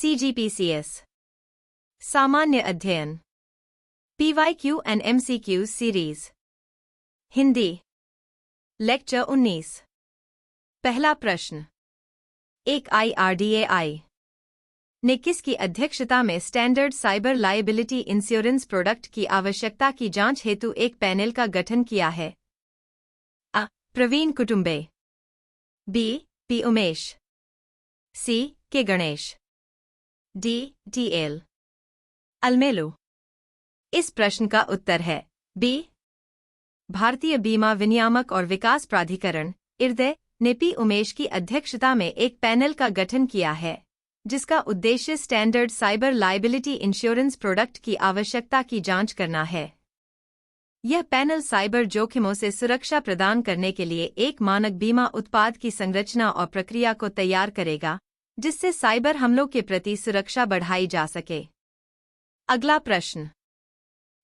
CGPCS सामान्य अध्ययन PYQ and MCQ series Hindi lecture 19 पहला प्रश्न एक IRDAI ने किसकी अध्यक्षता में standard cyber liability insurance product की आवश्यकता की जांच हेतु एक पैनल का गठन किया है? अ. प्रवीण कुटुंबे, B. P. उमेश, C. के गणेश, D. TL अलमेलू। इस प्रश्न का उत्तर है B. भारतीय बीमा विनियामक और विकास प्राधिकरण IRDAI ने P. उमेश की अध्यक्षता में एक पैनल का गठन किया है जिसका उद्देश्य standard cyber liability insurance product की आवश्यकता की जांच करना है। यह पैनल साइबर जोखिमों से सुरक्षा प्रदान करने के लिए एक मानक बीमा उत्पाद की संरचना और प्रक्रिया को तैयार करेगा जिससे साइबर हमलों के प्रति सुरक्षा बढ़ाई जा सके। अगला प्रश्न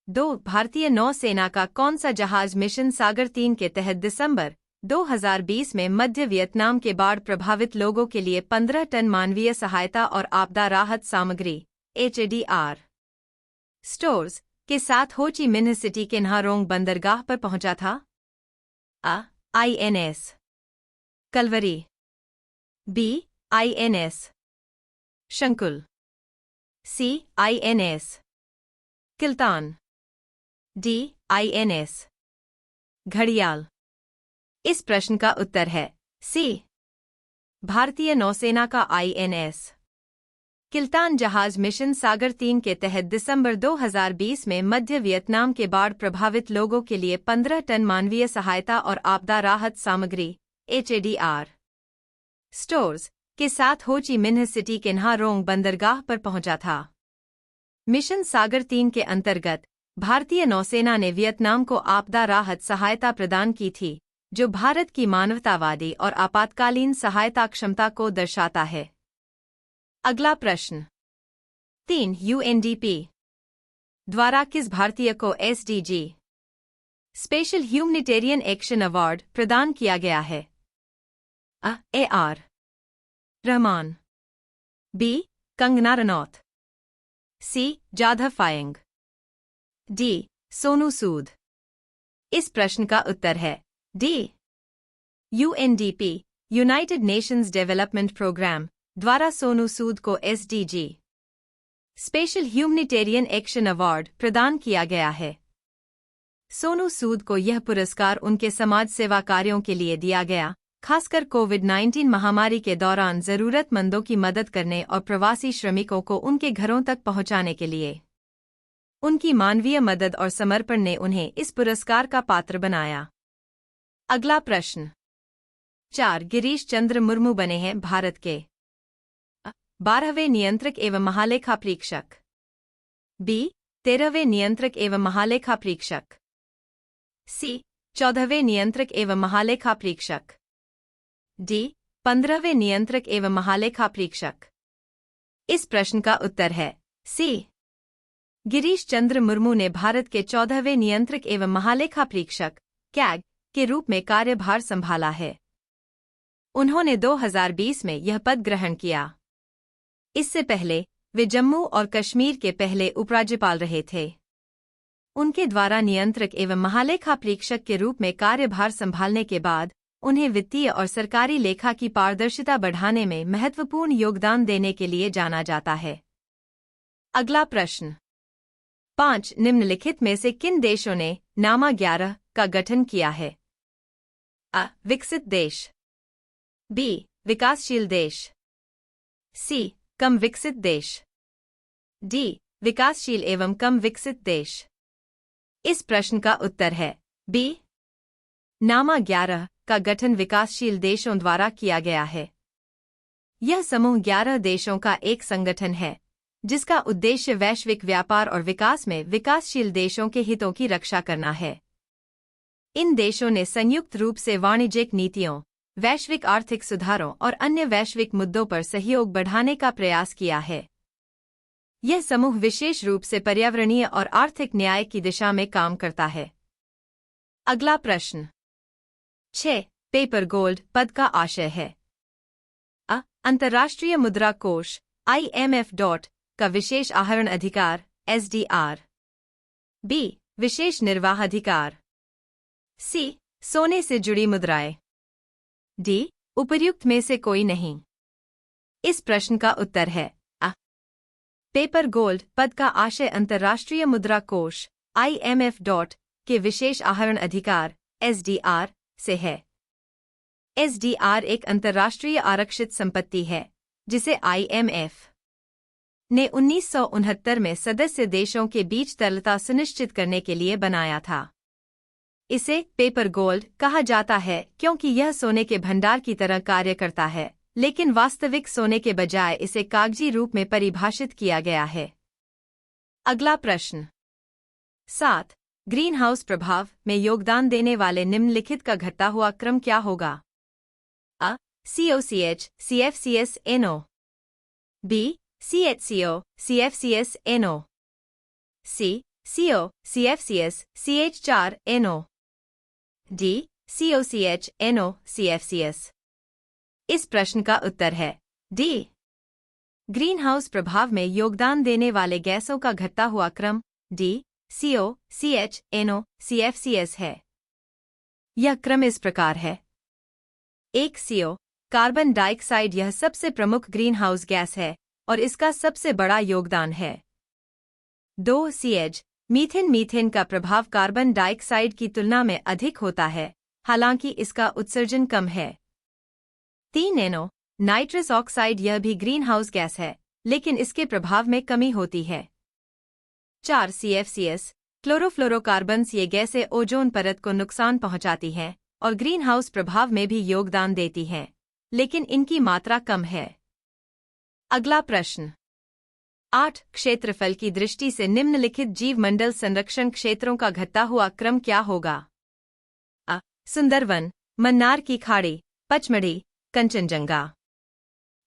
2. भारतीय नौसेना का कौन सा जहाज मिशन सागर 3 के तहत दिसंबर 2020 में मध्य वियतनाम के बाढ़ प्रभावित लोगों के लिए 15 टन मानवीय सहायता और आपदा राहत सामग्री HADR स्टोर्स के साथ हो ची मिन्ह सिटी के न्हारोंग बंदरगाह पर पहुंचा था? अ. INS Kalvari, B. INS शंकुल, C. INS Kiltan, D. INS घड़ियाल। इस प्रश्न का उत्तर है C. भारतीय नौसेना का INS किल्तान जहाज मिशन सागर 3 के तहत दिसंबर 2020 में मध्य वियतनाम के बाढ़ प्रभावित लोगों के लिए 15 टन मानवीय सहायता और आपदा राहत सामग्री HADR स्टोर्स के साथ हो ची मिन्ह सिटी के न्हारोंग बंदरगाह पर पहुंचा था। मिशन सागर 3 के अंतर्गत भारतीय नौसेना ने वियतनाम को आपदा राहत सहायता प्रदान की थी जो भारत की मानवतावादी और आपातकालीन सहायता क्षमता को दर्शाता है। अगला प्रश्न 3. UNDP द्वारा किस भारतीय को SDG special humanitarian action award प्रदान किया गया है? अ. AR Rahman, B. Kangana Ranaut, C. Jadhav फायंग, D. Sonu Sood. इस प्रश्न का उत्तर है D. UNDP United Nations Development Programme द्वारा सोनू सूद को SDG special humanitarian action award प्रदान किया गया है। सोनू सूद को यह पुरस्कार उनके समाज सेवा कार्यों के लिए दिया गया, खासकर कोविड-19 महामारी के दौरान जरूरतमंदों की मदद करने और प्रवासी श्रमिकों को उनके घरों तक पहुंचाने के लिए। उनकी मानवीय मदद और समर्पण ने उन्हें इस पुरस्कार का पात्र बनाया। अगला प्रश्न 4. गिरीश चंद्र मुर्मू बने हैं भारत के 12वें नियंत्रक एवं महालेखा परीक्षक, B. 13वें नियंत्रक एवं महालेखा परीक्षक, C. 14वें नियंत्रक एवं महालेखा परीक्षक, D. 15वें नियंत्रक एवं महालेखा परीक्षक। इस प्रश्न का उत्तर है C. गिरीश चंद्र मुर्मू ने भारत के 14वें नियंत्रक एवं महालेखा परीक्षक CAG के रूप में कार्यभार संभाला है। उन्होंने 2020 में यह पद ग्रहण किया। इससे पहले वे जम्मू और कश्मीर के पहले उपराज्यपाल रहे थे। उनके द्वारा नियंत्रक एवं महालेखा परीक्षक के रूप में कार्यभार संभालने के बाद उन्हें वित्तीय और सरकारी लेखा की पारदर्शिता बढ़ाने में महत्वपूर्ण योगदान देने के लिए जाना जाता है। अगला प्रश्न 5. निम्नलिखित में से किन देशों ने नामा 11 का गठन किया है? अ. विकसित देश, B. विकासशील देश, C. कम विकसित देश, D. विकासशील एवं कम विकसित देश। इस प्रश्न का उत्तर है B. नामा 11 का गठन विकासशील देशों द्वारा किया गया है। यह समूह 11 देशों का एक संगठन है जिसका उद्देश्य वैश्विक व्यापार और विकास में विकासशील देशों के हितों की रक्षा करना है। इन देशों ने संयुक्त रूप से वाणिज्यिक नीतियों, वैश्विक आर्थिक सुधारों और अन्य वैश्विक मुद्दों पर सहयोग बढ़ाने का प्रयास किया है। यह समूह विशेष रूप से पर्यावरणीय और आर्थिक न्याय की दिशा में काम करता है। अगला प्रश्न 6. पेपर गोल्ड पद का आशय है? अ. अंतर्राष्ट्रीय मुद्रा कोष IMF का विशेष आहरण अधिकार SDR। B विशेष निर्वाह अधिकार। C सोने से जुड़ी मुद्राएं। D उपर्युक्त में से कोई नहीं। इस प्रश्न का उत्तर है अ। पेपर गोल्ड पद का आशय अंतर्राष्ट्रीय मुद्रा कोष IMF के विशेष आहरण अधिकार SDR से है। SDR एक अंतर्राष्ट्रीय आरक्षित संपत्ति है जिसे IMF ने 1969 में सदस्य देशों के बीच तरलता सुनिश्चित करने के लिए बनाया था। इसे पेपर गोल्ड कहा जाता है क्योंकि यह सोने के भंडार की तरह कार्य करता है, लेकिन वास्तविक सोने के बजाय इसे कागजी रूप में परिभाषित किया गया है। अगला प्रश्न 7 ग्रीन हाउस प्रभाव में योगदान देने वाले निम्नलिखित का घटता हुआ क्रम क्या होगा? अ COCH CFCS NO। B CHCO CFCS NO। C CO CFCS CH4 NO। D COCH NO CFCS। इस प्रश्न का उत्तर है D। ग्रीन हाउस प्रभाव में योगदान देने वाले गैसों का घटता हुआ क्रम D CO CH NO CFCS है। यह क्रम इस प्रकार है। 1 CO कार्बन डाइऑक्साइड यह सबसे प्रमुख ग्रीन हाउस गैस है और इसका सबसे बड़ा योगदान है। 2 CH मीथेन का प्रभाव कार्बन डाइऑक्साइड की तुलना में अधिक होता है, हालांकि इसका उत्सर्जन कम है। 3 NO नाइट्रस ऑक्साइड यह भी ग्रीन हाउस गैस है, लेकिन इसके प्रभाव में कमी होती है। 4 CFCS क्लोरोफ्लोरोकार्बन्स ये गैसें ओजोन परत को नुकसान पहुंचाती हैं और ग्रीन हाउस प्रभाव में भी योगदान देती हैं, लेकिन इनकी मात्रा कम है। अगला प्रश्न 8 क्षेत्रफल की दृष्टि से निम्नलिखित जीवमंडल संरक्षण क्षेत्रों का घटता हुआ क्रम क्या होगा? अ सुंदरवन, मन्नार की खाड़ी, पचमढ़ी, कंचनजंगा।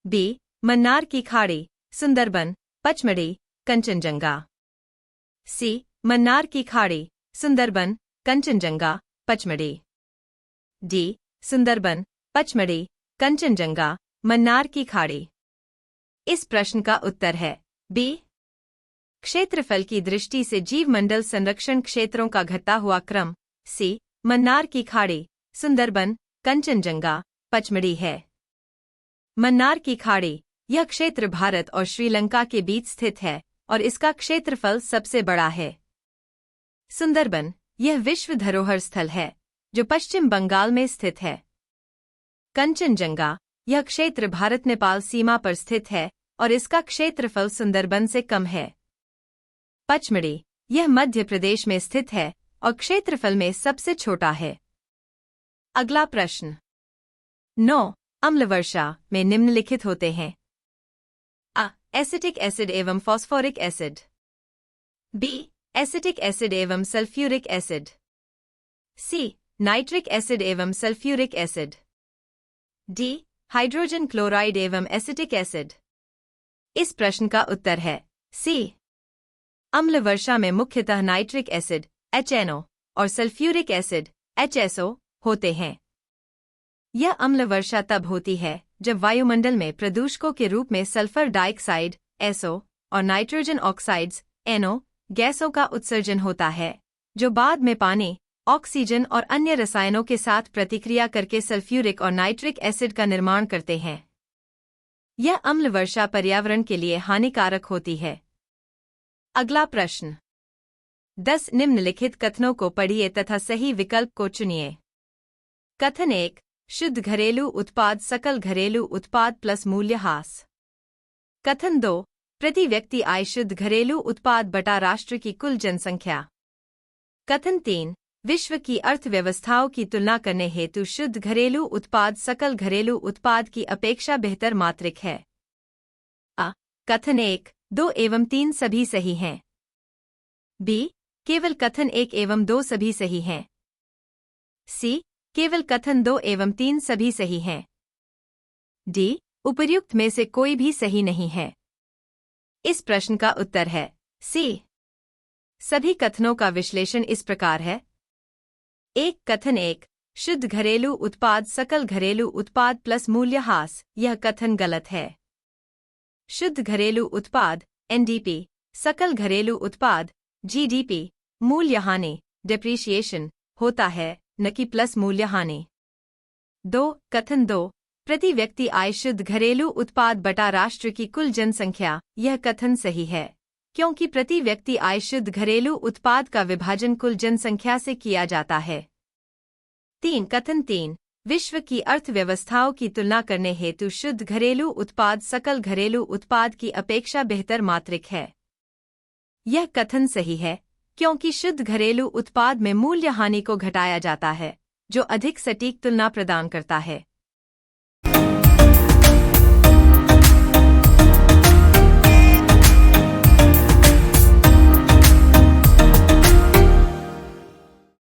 B मन्नार की खाड़ी, सुंदरबन, पचमढ़ी, कंचनजंगा। C मन्नार की खाड़ी, सुंदरबन, कंचनजंगा, पचमढ़ी। D सुंदरबन, पचमढ़ी, कंचनजंगा, मन्नार की खाड़ी। इस प्रश्न का उत्तर है B। क्षेत्रफल की दृष्टि से जीवमंडल संरक्षण क्षेत्रों का घटता हुआ क्रम C मन्नार की खाड़ी, सुंदरबन, कंचनजंगा, पचमढ़ी है। मन्नार की खाड़ी यह क्षेत्र भारत और श्रीलंका के बीच स्थित है और इसका क्षेत्रफल सबसे बड़ा है। सुंदरबन यह विश्व धरोहर स्थल है जो पश्चिम बंगाल में स्थित है। कंचनजंगा यह क्षेत्र भारत नेपाल सीमा पर स्थित है और इसका क्षेत्रफल सुंदरबन से कम है। पचमढ़ी यह मध्य प्रदेश में स्थित है और क्षेत्रफल में सबसे छोटा है। अगला प्रश्न 9 अम्लवर्षा में निम्नलिखित होते हैं। अ एसिटिक एसिड एवं phosphoric acid. B acetic acid एवं sulphuric acid. C nitric acid एवं sulphuric acid. D hydrogen chloride एवं एसिटिक एसिड। इस प्रश्न का उत्तर है C। अम्लवर्षा में मुख्यतः नाइट्रिक एसिड HNO और सल्फ्यूरिक एसिड HSO होते हैं। यह अम्लवर्षा तब होती है जब वायुमंडल में प्रदूषकों के रूप में सल्फर डाइऑक्साइड SO और नाइट्रोजन ऑक्साइड्स NO गैसों का उत्सर्जन होता है, जो बाद में पानी, ऑक्सीजन और अन्य रसायनों के साथ प्रतिक्रिया करके सल्फ्यूरिक और नाइट्रिक एसिड का निर्माण करते हैं। यह अम्लवर्षा पर्यावरण के लिए हानिकारक होती है। अगला प्रश्न 10 निम्नलिखित कथनों को पढ़िए तथा सही विकल्प को चुनिए। कथन 1 शुद्ध घरेलू उत्पाद सकल घरेलू उत्पाद प्लस मूल्यह्रास। कथन 2 प्रति व्यक्ति आय शुद्ध घरेलू उत्पाद बटा राष्ट्र की कुल जनसंख्या। कथन 3 विश्व की अर्थव्यवस्थाओं की तुलना करने हेतु शुद्ध घरेलू उत्पाद सकल घरेलू उत्पाद की अपेक्षा बेहतर मात्रिक है। अ कथन 1 2 एवं 3 सभी सही हैं। B केवल कथन 1 एवं 2 सभी सही हैं। C केवल कथन 2 एवं 3 सभी सही हैं। D उपर्युक्त में से कोई भी सही नहीं है। इस प्रश्न का उत्तर है C। सभी कथनों का विश्लेषण इस प्रकार है। 1 कथन 1 शुद्ध घरेलू उत्पाद सकल घरेलू उत्पाद प्लस मूल्यह्रास, यह कथन गलत है। शुद्ध घरेलू उत्पाद NDP, सकल घरेलू उत्पाद GDP, मूल्यहानि डिप्रिसिएशन होता है, न कि प्लस मूल्यहानि। 2. कथन 2. प्रति व्यक्ति आय शुद्ध घरेलू उत्पाद बटा राष्ट्र की कुल जनसंख्या। यह कथन सही है, क्योंकि प्रति व्यक्ति आय शुद्ध घरेलू उत्पाद का विभाजन कुल जनसंख्या से किया जाता है। 3. कथन 3. विश्व की अर्थव्यवस्थाओं की तुलना करने हेतु शुद्ध घरेलू उत्पाद सकल घरेलू उत्पाद की अपेक्षा बेहतर मात्रिक है। यह कथन सही है, क्योंकि शुद्ध घरेलू उत्पाद में मूल्यहानि को घटाया जाता है, जो अधिक सटीक तुलना प्रदान करता है।